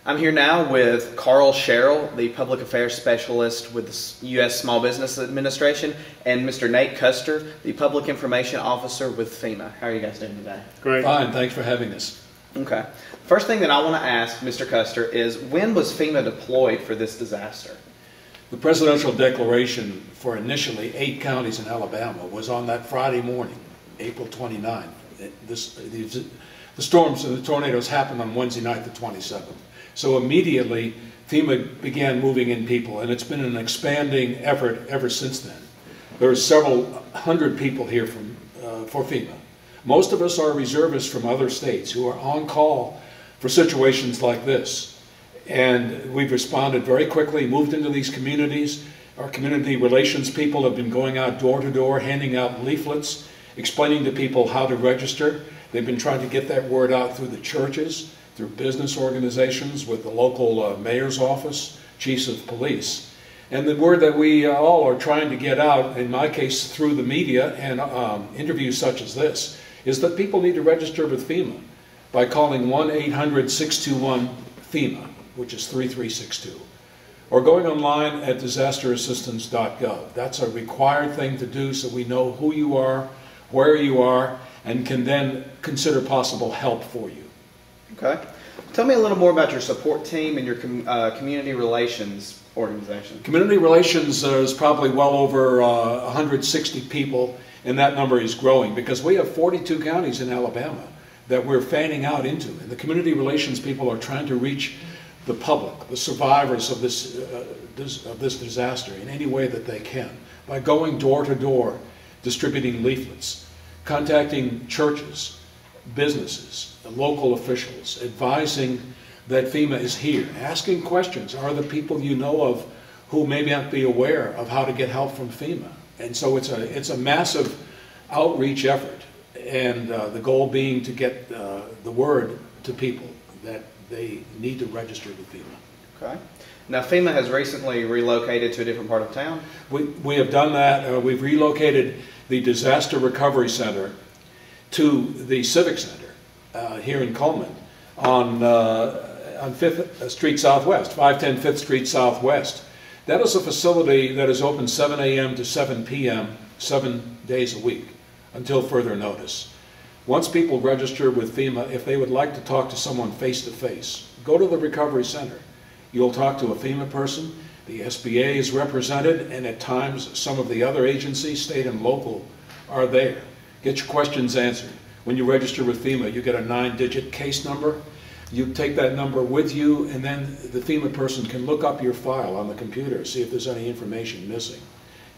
I'm here now with Sherrill, the Public Affairs Specialist with the U.S. Small Business Administration, and Mr. Nate Custer, the Public Information Officer with FEMA. How are you guys doing today? Great. Fine, thanks for having us. Okay. First thing that I want to ask Mr. Custer is, when was FEMA deployed for this disaster? The presidential declaration for initially 8 counties in Alabama was on that Friday morning, April 29th. The storms and the tornadoes happened on Wednesday night, the 27th. So immediately, FEMA began moving in people, and it's been an expanding effort ever since then. There are several hundred people here for FEMA. Most of us are reservists from other states who are on call for situations like this. And we've responded very quickly, moved into these communities. Our community relations people have been going out door to door, handing out leaflets, explaining to people how to register. They've been trying to get that word out through the churches, through business organizations, with the local mayor's office, chiefs of police. And the word that we all are trying to get out, in my case through the media and interviews such as this, is that people need to register with FEMA by calling 1-800-621-FEMA, which is 3362, or going online at disasterassistance.gov. That's a required thing to do so we know who you are, where you are, and can then consider possible help for you. Okay. Tell me a little more about your support team and your community relations organization. Community relations is probably well over 160 people, and that number is growing because we have 42 counties in Alabama that we're fanning out into. And the community relations people are trying to reach the public, the survivors of this disaster in any way that they can, by going door to door, distributing leaflets, contacting churches, businesses, local officials, advising that FEMA is here, asking questions. Are the people you know of who may not be aware of how to get help from FEMA? And so it's a massive outreach effort, and the goal being to get the word to people that they need to register with FEMA. Okay. Now, FEMA has recently relocated to a different part of town. We have done that. We've relocated the Disaster Recovery Center to the Civic Center here in Cullman on 5th Street Southwest, 510 5th Street Southwest. That is a facility that is open 7 a.m. to 7 p.m. 7 days a week until further notice. Once people register with FEMA, if they would like to talk to someone face-to-face, go to the Recovery Center. You'll talk to a FEMA person, the SBA is represented, and at times some of the other agencies, state and local, are there. Get your questions answered. When you register with FEMA, you get a 9-digit case number. You take that number with you, and then the FEMA person can look up your file on the computer, see if there's any information missing,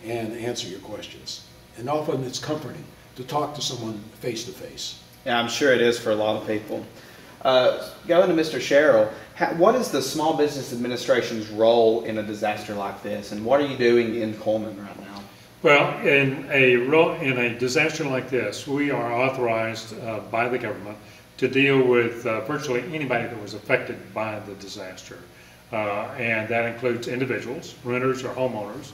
and answer your questions. And often it's comforting to talk to someone face-to-face. Yeah, I'm sure it is for a lot of people. Going to Mr. Sherrill, what is the Small Business Administration's role in a disaster like this, and what are you doing in Cullman right now? Well, in a disaster like this, we are authorized by the government to deal with virtually anybody that was affected by the disaster. And that includes individuals, renters or homeowners,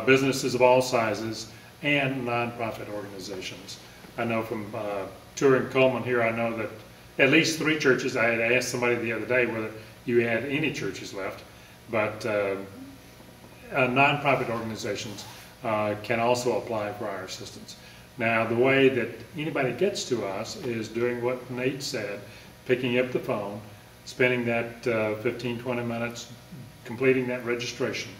businesses of all sizes, and nonprofit organizations. I know from touring Cullman here, I know that at least 3 churches, I had asked somebody the other day whether you had any churches left, but nonprofit organizations can also apply for our assistance. Now, the way that anybody gets to us is doing what Nate said, picking up the phone, spending that 15-20 minutes, completing that registration.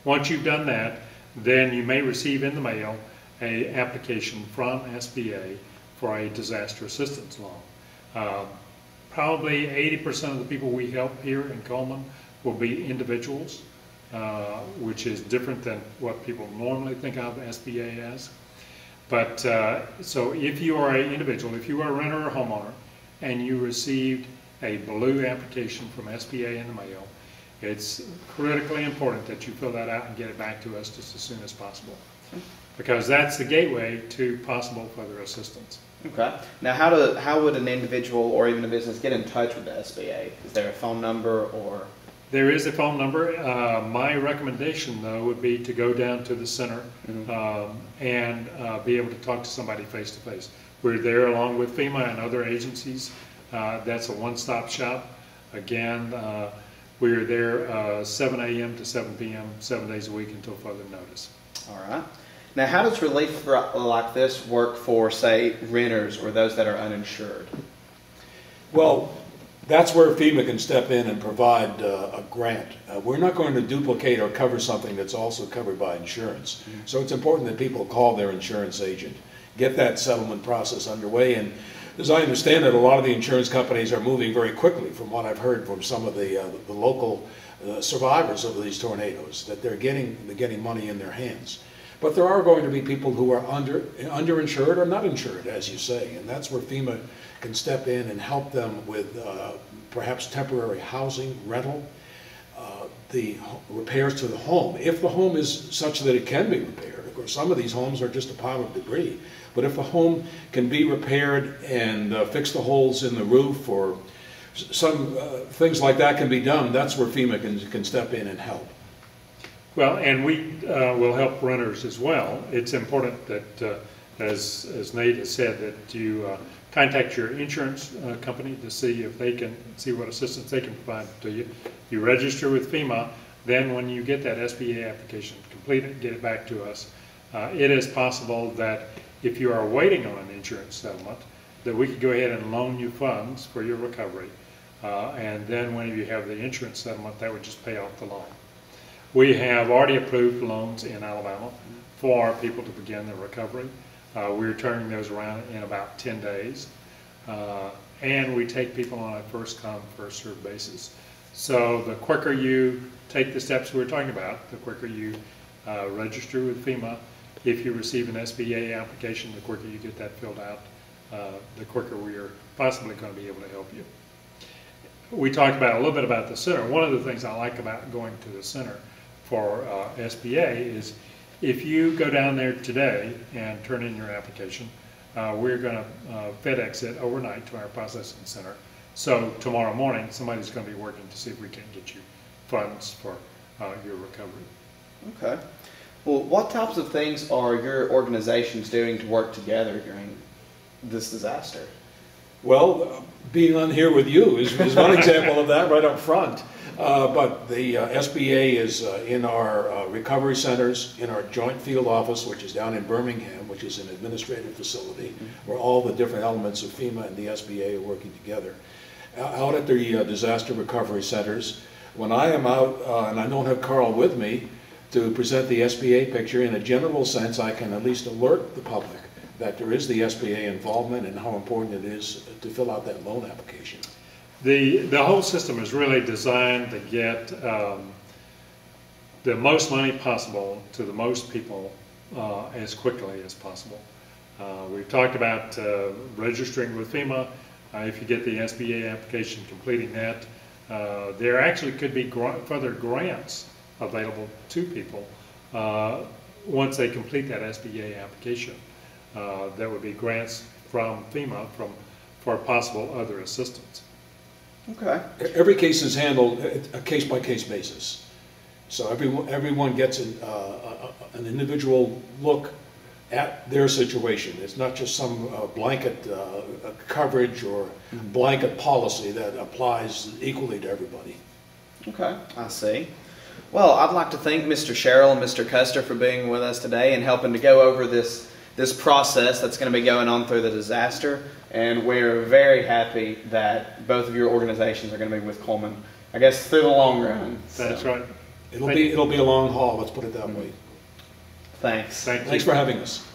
Once you've done that, then you may receive in the mail an application from SBA for a disaster assistance loan. Probably 80% of the people we help here in Cullman will be individuals, which is different than what people normally think of SBA as. But so if you are an individual, if you are a renter or homeowner, and you received a blue application from SBA in the mail, it's critically important that you fill that out and get it back to us just as soon as possible, because that's the gateway to possible further assistance. Okay. Now, how would an individual or even a business get in touch with the SBA? Is there a phone number or? There is a phone number. My recommendation, though, would be to go down to the center and be able to talk to somebody face-to-face. We're there along with FEMA and other agencies. That's a one-stop shop. Again, we are there 7 a.m. to 7 p.m. 7 days a week until further notice. All right. Now, how does relief like this work for, say, renters or those that are uninsured? Well, that's where FEMA can step in and provide a grant. We're not going to duplicate or cover something that's also covered by insurance. So it's important that people call their insurance agent, get that settlement process underway. And as I understand it, a lot of the insurance companies are moving very quickly, from what I've heard from some of the local survivors of these tornadoes, that they're getting money in their hands. But there are going to be people who are underinsured or not insured, as you say, and that's where FEMA can step in and help them with perhaps temporary housing, rental, the repairs to the home. If the home is such that it can be repaired, of course some of these homes are just a pile of debris, but if the home can be repaired and fix the holes in the roof, or some things like that can be done, that's where FEMA can step in and help. Well, and we will help renters as well. It's important that, as Nate has said, that you contact your insurance company to see if they can see what assistance they can provide to you. You register with FEMA. Then when you get that SBA application, complete it, get it back to us. It is possible that if you are waiting on an insurance settlement, that we could go ahead and loan you funds for your recovery. And then when you have the insurance settlement, that would just pay off the loan. We have already approved loans in Alabama for people to begin their recovery. We're turning those around in about 10 days. And we take people on a first-come, first-served basis. So the quicker you take the steps we're talking about, the quicker you register with FEMA. If you receive an SBA application, the quicker you get that filled out, the quicker we are possibly going to be able to help you. We talked about a little bit about the center. One of the things I like about going to the center for SBA is if you go down there today and turn in your application, we're going to FedEx it overnight to our processing center. So tomorrow morning, somebody's going to be working to see if we can get you funds for your recovery. Okay. Well, what types of things are your organizations doing to work together during this disaster? Well, being on here with you is one example of that right up front. But the SBA is in our recovery centers, in our joint field office, which is down in Birmingham, which is an administrative facility, where all the different elements of FEMA and the SBA are working together. Out at the disaster recovery centers, when I am out and I don't have Carl with me to present the SBA picture, in a general sense, I can at least alert the public that there is the SBA involvement and how important it is to fill out that loan application. The whole system is really designed to get the most money possible to the most people as quickly as possible. We've talked about registering with FEMA. If you get the SBA application, completing that, there actually could be further grants available to people once they complete that SBA application. There would be grants from FEMA for possible other assistance. Okay. Every case is handled a case-by-case basis. So everyone gets an individual look at their situation. It's not just some blanket coverage or blanket policy that applies equally to everybody. Okay, I see. Well, I'd like to thank Mr. Sherrill and Mr. Custer for being with us today and helping to go over this process that's going to be going on through the disaster. And we're very happy that both of your organizations are going to be with Cullman, I guess, through the long run. That's right. It'll be a long haul, let's put it that way. Thanks. Thank you. Thanks for having us.